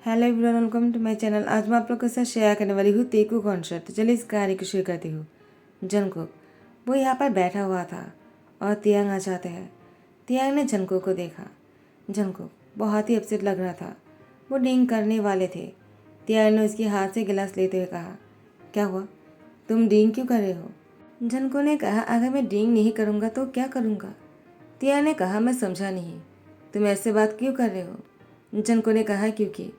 Hello everyone, welcome to my channel. आज मैं आप लोग के साथ शेयर करने वाली हूँ तेकू कॉन्सर्ट। तो चलिए इस कहानी को शुरू करती हूँ। जंगकुक वो यहाँ पर बैठा हुआ था और तियांग आ जाते हैं। तियांग ने जंगकुक को देखा। जंगकुक बहुत ही अपसेट लग रहा था। वो ड्रिंक करने वाले थे। तियांग ने उसके हाथ से गिलास लेते हुए कहा, क्या हुआ, तुम ड्रिंक क्यों कर रहे हो? जंगकुक ने कहा, अगर मैं ड्रिंक नहीं करूँगा तो क्या करूँगा? तियांग ने कहा, मैं समझा नहीं, तुम ऐसे बात क्यों कर रहे हो? जंगकुक ने कहा, क्योंकि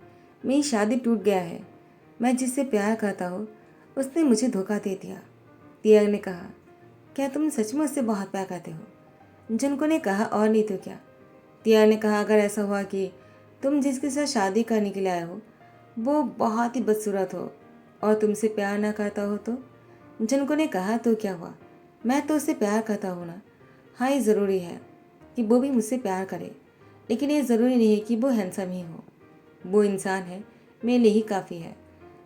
मेरी शादी टूट गया है। मैं जिससे प्यार करता हूँ उसने मुझे धोखा दे दिया। तियांग ने कहा, क्या तुम सच में उससे बहुत प्यार करते हो? जंगकुक ने कहा, और नहीं तो क्या। तियांग ने कहा, अगर ऐसा हुआ कि तुम जिसके साथ शादी करने के लिए आए हो वो बहुत ही बदसूरत हो और तुमसे प्यार ना करता हो तो? जंगकुक ने कहा, तो क्या हुआ, मैं तो उससे प्यार करता हूँ ना। हाँ, ये ज़रूरी है कि वो भी मुझसे प्यार करे, लेकिन ये ज़रूरी नहीं है कि वो हैंडसम ही हो। वो इंसान है, मेरे लिए ही काफ़ी है।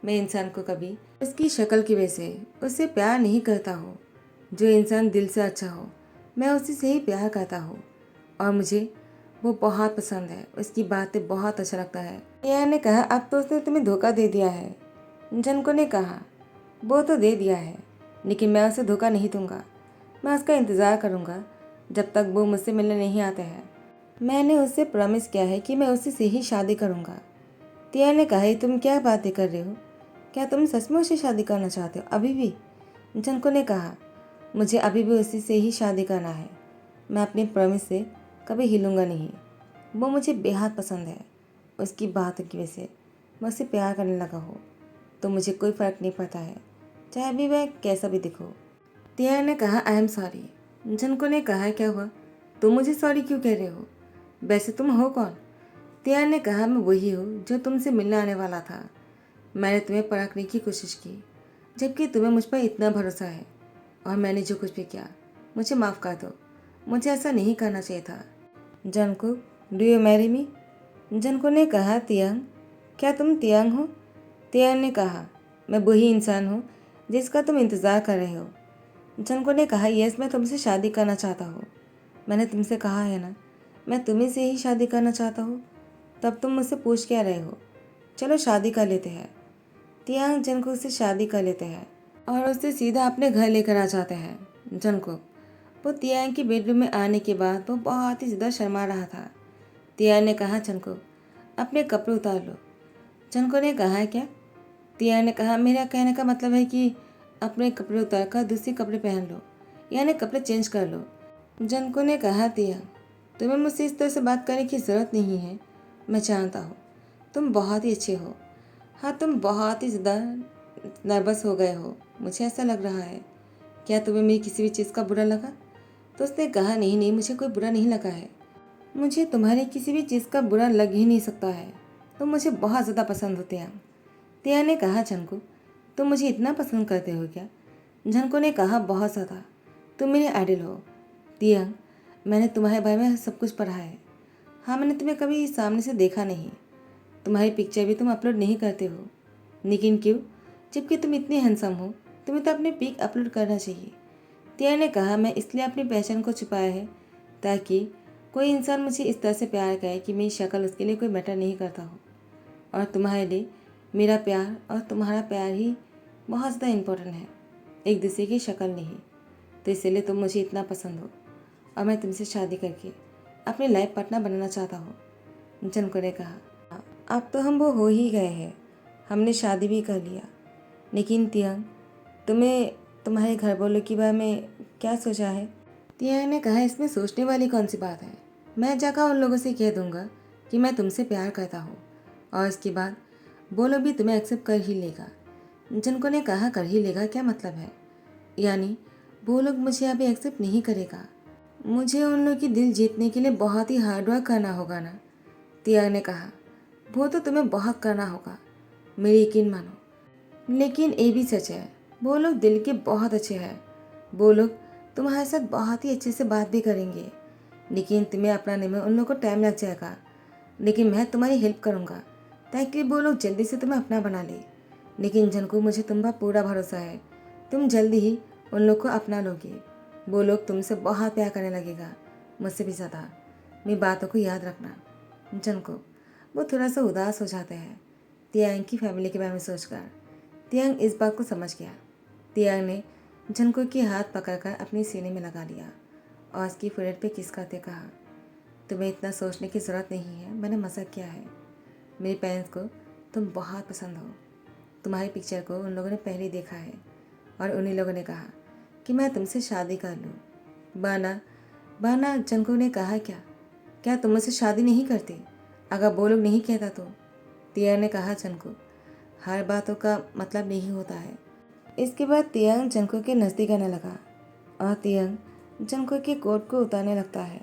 मैं इंसान को कभी उसकी शक्ल की वजह से उससे प्यार नहीं करता हूँ। जो इंसान दिल से अच्छा हो मैं उसी से ही प्यार करता हूँ और मुझे वो बहुत पसंद है। उसकी बातें बहुत अच्छा लगता है। यह ने कहा, अब तो उसने तुम्हें धोखा दे दिया है। जनको ने कहा, वो तो दे दिया है, लेकिन मैं उसे धोखा नहीं दूंगा। मैं उसका इंतज़ार करूंगा जब तक वो मुझसे मिलने नहीं आता है। मैंने उससे प्रॉमिस किया है कि मैं उसी से ही शादी करूंगा। तिया ने कहा, तुम क्या बातें कर रहे हो? क्या तुम सच में उससे शादी करना चाहते हो अभी भी? जंको ने कहा, मुझे अभी भी उसी से ही शादी करना है। मैं अपनी प्रॉमिस से कभी हिलूंगा नहीं। वो मुझे बेहद पसंद है। उसकी बात की वजह से मैं उससे प्यार करने लगा हूँ, तो मुझे कोई फ़र्क नहीं पड़ता है, चाहे अभी वह कैसा भी दिखो। तिया ने कहा, आई एम सॉरी। जंको ने कहा, क्या हुआ, तुम मुझे सॉरी क्यों कह रहे हो? वैसे तुम हो कौन? तिया ने कहा, मैं वही हूँ जो तुमसे मिलने आने वाला था। मैंने तुम्हें परखने की कोशिश की, जबकि तुम्हें मुझ पर इतना भरोसा है, और मैंने जो कुछ भी किया मुझे माफ़ कर दो। मुझे ऐसा नहीं करना चाहिए था। जनको, डू यू मैरी मी? जनको ने कहा, तियांग, क्या तुम तियांग हो? तियांग ने कहा, मैं वही इंसान हूँ जिसका तुम इंतज़ार कर रहे हो। जनको ने कहा, यस, मैं तुमसे शादी करना चाहता हूँ। मैंने तुमसे कहा है ना, मैं तुम्हें से ही शादी करना चाहता हूँ। तब तुम मुझसे पूछ क्या रहे हो? चलो शादी कर लेते हैं। तियांग जंगकुक से शादी कर लेते हैं और उससे सीधा अपने घर लेकर आ जाते हैं। जंगकुक वो तियांग की बेडरूम में आने के बाद वो बहुत ही ज़्यादा शर्मा रहा था। तियांग ने कहा, जंगकुक अपने कपड़े उतार लो। जंगकुक ने कहा, क्या? तियांग ने कहा, मेरा कहने का मतलब है कि अपने कपड़े उतार कर दूसरे कपड़े पहन लो, यानी कपड़े चेंज कर लो। जंगकुक ने कहा, तियांग तुम्हें मुझसे इस तरह से बात करने की ज़रूरत नहीं है। मैं जानता हूँ तुम बहुत ही अच्छे हो। हाँ, तुम बहुत ही ज़्यादा नर्वस हो गए हो, मुझे ऐसा लग रहा है। क्या तुम्हें मेरी किसी भी चीज़ का बुरा लगा? तो उसने कहा, नहीं नहीं, मुझे कोई बुरा नहीं लगा है। मुझे तुम्हारी किसी भी चीज़ का बुरा लग ही नहीं सकता है। तुम मुझे बहुत ज़्यादा पसंद होते हैं। तिया ने कहा, झनको तुम मुझे इतना पसंद करते हो क्या? झनको ने कहा, बहुत ज़्यादा। तुम मेरे आइडल हो। तिया, मैंने तुम्हारे बारे में सब कुछ पढ़ा है। हाँ, मैंने तुम्हें कभी सामने से देखा नहीं। तुम्हारी पिक्चर भी तुम अपलोड नहीं करते हो, लेकिन क्यों, जबकि तुम इतनी हैंडसम हो? तुम्हें तो अपनी पिक अपलोड करना चाहिए। तिया ने कहा, मैं इसलिए अपनी पहचान को छुपाया है ताकि कोई इंसान मुझे इस तरह से प्यार करे कि मेरी शक्ल उसके लिए कोई मैटर नहीं करता हो, और तुम्हारे लिए मेरा प्यार और तुम्हारा प्यार ही बहुत ज़्यादा इम्पोर्टेंट है, एक दूसरे की शक्ल नहीं। तो इसलिए तुम मुझे इतना पसंद हो और मैं तुमसे शादी करके अपनी लाइफ पार्टनर बनाना चाहता हूँ। जनको ने कहा, अब तो हम वो हो ही गए हैं, हमने शादी भी कर लिया। लेकिन तियांग, तुम्हें तुम्हारे घर वालों के बारे में क्या सोचा है? तियांग ने कहा, इसमें सोचने वाली कौन सी बात है? मैं जाकर उन लोगों से कह दूंगा कि मैं तुमसे प्यार करता हूँ, और इसके बाद वो लोग भी तुम्हें एक्सेप्ट कर ही लेगा। जिनको ने कहा, कर ही लेगा क्या मतलब है? यानी वो लोग मुझे अभी एक्सेप्ट नहीं करेगा? मुझे उन लोग की दिल जीतने के लिए बहुत ही हार्ड वर्क करना होगा ना? तियांग ने कहा, वो तो तुम्हें बहुत करना होगा, मेरी यकीन मानो। लेकिन ये भी सच है, वो लोग दिल के बहुत अच्छे हैं। वो लोग तुम्हारे साथ बहुत ही अच्छे से बात भी करेंगे, लेकिन तुम्हें अपनाने में उन लोगों को टाइम लग जाएगा। लेकिन मैं तुम्हारी हेल्प करूँगा ताकि वो लोग जल्दी से तुम्हें अपना बना ले। लेकिन जनको, मुझे तुम पर पूरा भरोसा है, तुम जल्दी ही उन लोग को अपना लोगे। वो लोग तुमसे बहुत प्यार करने लगेगा, मुझसे भी ज़्यादा। मेरी बातों को याद रखना। जनको वो थोड़ा सा उदास हो जाते हैं तियांग की फैमिली के बारे में सोचकर तियांग इस बात को समझ गया। तियांग ने जंगकुक के हाथ पकड़कर अपनी सीने में लगा लिया और उसकी फोrehead पे किस करते कहा, तुम्हें इतना सोचने की ज़रूरत नहीं है, मैंने मजाक किया है। मेरे पेरेंट्स को तुम बहुत पसंद हो। तुम्हारी पिक्चर को उन लोगों ने पहले ही देखा है और उन्हीं लोगों ने कहा कि मैं तुमसे शादी कर लूँ। बाना बाना जंगकुक ने कहा, क्या तुम मुझसे शादी नहीं करते? अगर वो लोग नहीं कहता तो? तियांग ने कहा, जंगकुक, हर बातों का मतलब नहीं होता है। इसके बाद तियांग जंगकुक के नज़दीक आने लगा और तियांग जंगकुक के कोट को उतारने लगता है।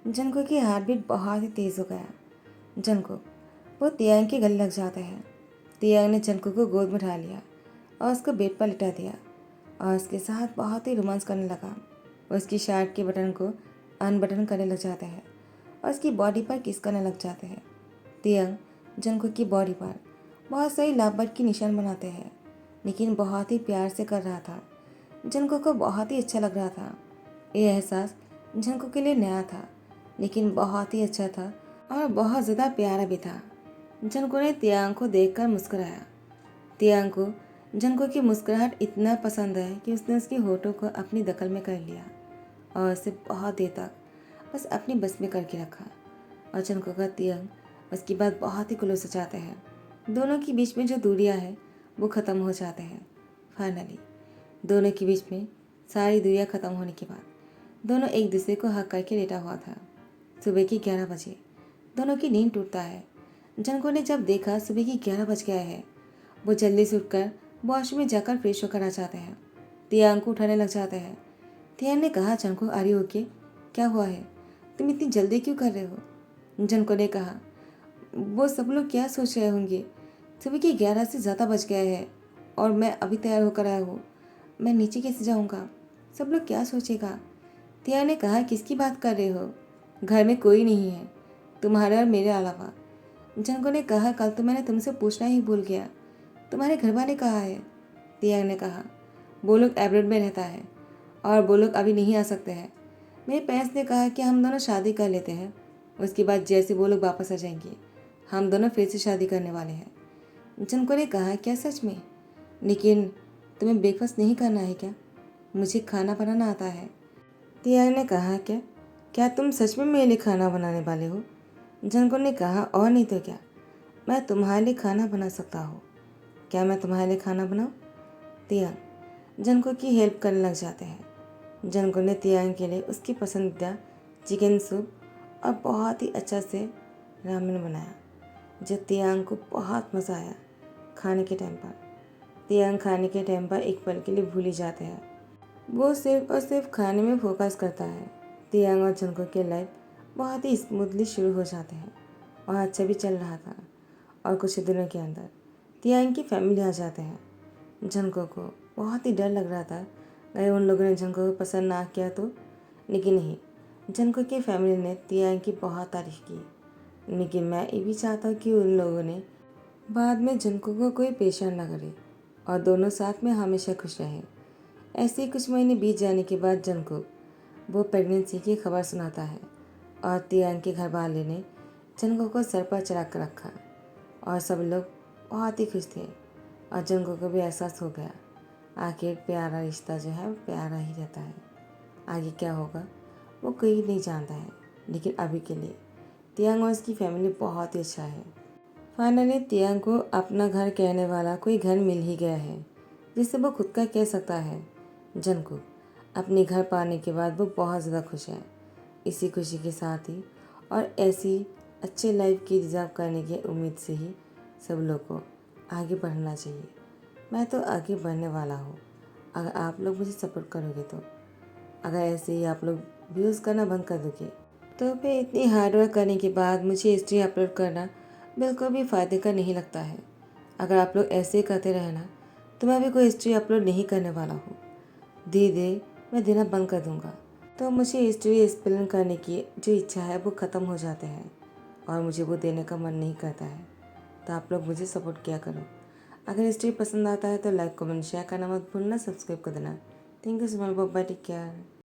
जंगकुक की हार्ट बीट बहुत ही तेज़ हो गया। जंगकुक वो तियांग के गले लग जाता है। तियांग ने जंगकुक को गोद में उठा लिया और उसको बेड पर लिटा दिया और उसके साथ बहुत ही रोमांस करने लगा। उसकी शर्ट के बटन को अनबटन करने लग जाते हैं और उसकी बॉडी पर किस करने लग जाते हैं। तियांग जंगकुक की बॉडी पर बहुत सही लाभबट की निशान बनाते हैं, लेकिन बहुत ही प्यार से कर रहा था। जंगकुक को बहुत ही अच्छा लग रहा था। ये एहसास जंगकुक के लिए नया था, लेकिन बहुत ही अच्छा था और बहुत ज़्यादा प्यारा भी था। जंगकुक ने तियांग को देखकर मुस्कुराया। तियांग को जंगकुक की मुस्कुराहट इतना पसंद है कि उसने उसके होठों को अपनी दखल में कर लिया और उसे बहुत देर तक बस अपनी बस में करके रखा। और जंगकुक का तियांग उसकी बात बहुत ही क्लोज हो जाते हैं। दोनों के बीच में जो दूरियां हैं वो ख़त्म हो जाते हैं। फाइनली दोनों के बीच में सारी दूरियां ख़त्म होने के बाद दोनों एक दूसरे को हक करके लेटा हुआ था। सुबह के 11 बजे दोनों की नींद टूटता है। जंगकुक ने जब देखा सुबह के 11 बज गया है, वो जल्दी से उठकर वॉशरूम में जाकर फ्रेश होकर आ जाते हैं। तियांग को उठाने लग जाते हैं। तियांग ने कहा, जंगकुक आ रही हो के? क्या हुआ है? तुम इतनी जल्दी क्यों कर रहे हो? जंगकुक ने कहा, वो सब लोग क्या सोच रहे होंगे? सुबह के 11 से ज़्यादा बज गया है और मैं अभी तैयार होकर आया हूँ। मैं नीचे कैसे जाऊँगा? सब लोग क्या सोचेगा? तियांग ने कहा, किसकी बात कर रहे हो? घर में कोई नहीं है तुम्हारे और मेरे अलावा। जंगकुक ने कहा, कल तो मैंने तुमसे पूछना ही भूल गया, तुम्हारे घर वाले कहाँ है? तियांग ने कहा, वो लोग एब्रोड में रहता है और वो लोग अभी नहीं आ सकते हैं। मेरे पेरेंट्स ने कहा कि हम दोनों शादी कर लेते हैं, उसके बाद जैसे वो लोग वापस आ जाएंगे हम दोनों फिर से शादी करने वाले हैं। जंगकुक ने कहा, क्या सच में? लेकिन तुम्हें ब्रेकफास्ट नहीं करना है क्या? मुझे खाना बनाना आता है। तियांग ने कहा, क्या तुम सच में मेरे लिए खाना बनाने वाले हो? जंगकुक ने कहा, और नहीं तो क्या, मैं तुम्हारे लिए खाना बना सकता हूँ। क्या मैं तुम्हारे लिए खाना बनाऊँ? तियांग जंगकुक की हेल्प करने लग जाते हैं। जंगकुक ने तियांग के लिए उसकी पसंदीदा चिकन सूप और बहुत ही अच्छा से रामेन बनाया, जो तियांग को बहुत मज़ा आया खाने के टाइम पर। तियांग खाने के टाइम पर एक पल के लिए भूल ही जाते हैं। वो सिर्फ और सिर्फ खाने में फोकस करता है। तियांग और जंगकुक की लाइफ बहुत ही स्मूथली शुरू हो जाते हैं और अच्छा भी चल रहा था। और कुछ दिनों के अंदर तियांग की फैमिली आ जाते हैं। जंगकुक को बहुत ही डर लग रहा था कहीं उन लोगों ने जंगकुक को पसंद ना किया तो, लेकिन नहीं, जंगकुक की फैमिली ने तियांग की बहुत तारीफ की। लेकिन मैं ये भी चाहता हूँ कि उन लोगों ने बाद में जंगकुक को कोई परेशान ना करे और दोनों साथ में हमेशा खुश रहें। ऐसे ही कुछ महीने बीत जाने के बाद जंगकुक वो प्रेगनेंसी की खबर सुनाता है और तियांग के घर वाले ने जंगकुक को सर पर चढ़ा कर रखा और सब लोग बहुत ही खुश थे। और जंगकुक को भी एहसास हो गया, आखिर प्यारा रिश्ता जो है प्यारा ही रहता है। आगे क्या होगा वो कोई नहीं जानता है, लेकिन अभी के लिए तियांग और उसकी फैमिली बहुत ही अच्छा है। फाइनली तियांग को अपना घर कहने वाला कोई घर मिल ही गया है जिसे वो खुद का कह सकता है। जंगकुक अपने घर पाने के बाद वो बहुत ज़्यादा खुश है। इसी खुशी के साथ ही और ऐसी अच्छे लाइफ की डिज़र्व करने की उम्मीद से ही सब लोग को आगे बढ़ना चाहिए। मैं तो आगे बढ़ने वाला हूँ, अगर आप लोग मुझे सपोर्ट करोगे तो। अगर ऐसे ही आप लोग व्यूज़ करना बंद कर दोगे तो फिर इतनी हार्डवर्क करने के बाद मुझे हिस्ट्री अपलोड करना बिल्कुल भी फ़ायदे का नहीं लगता है। अगर आप लोग ऐसे ही करते रहे ना तो मैं भी कोई हिस्ट्री अपलोड नहीं करने वाला हूँ। धीरे धीरे मैं देना बंद कर दूँगा, तो मुझे हिस्ट्री एक्सप्लेन करने की जो इच्छा है वो ख़त्म हो जाते हैं और मुझे वो देने का मन नहीं करता है। तो आप लोग मुझे सपोर्ट किया करो। अगर हिस्ट्री पसंद आता है तो लाइक कमेंट शेयर करना मत भूलना, सब्सक्राइब कर देना। Thank you so much, bye, take care.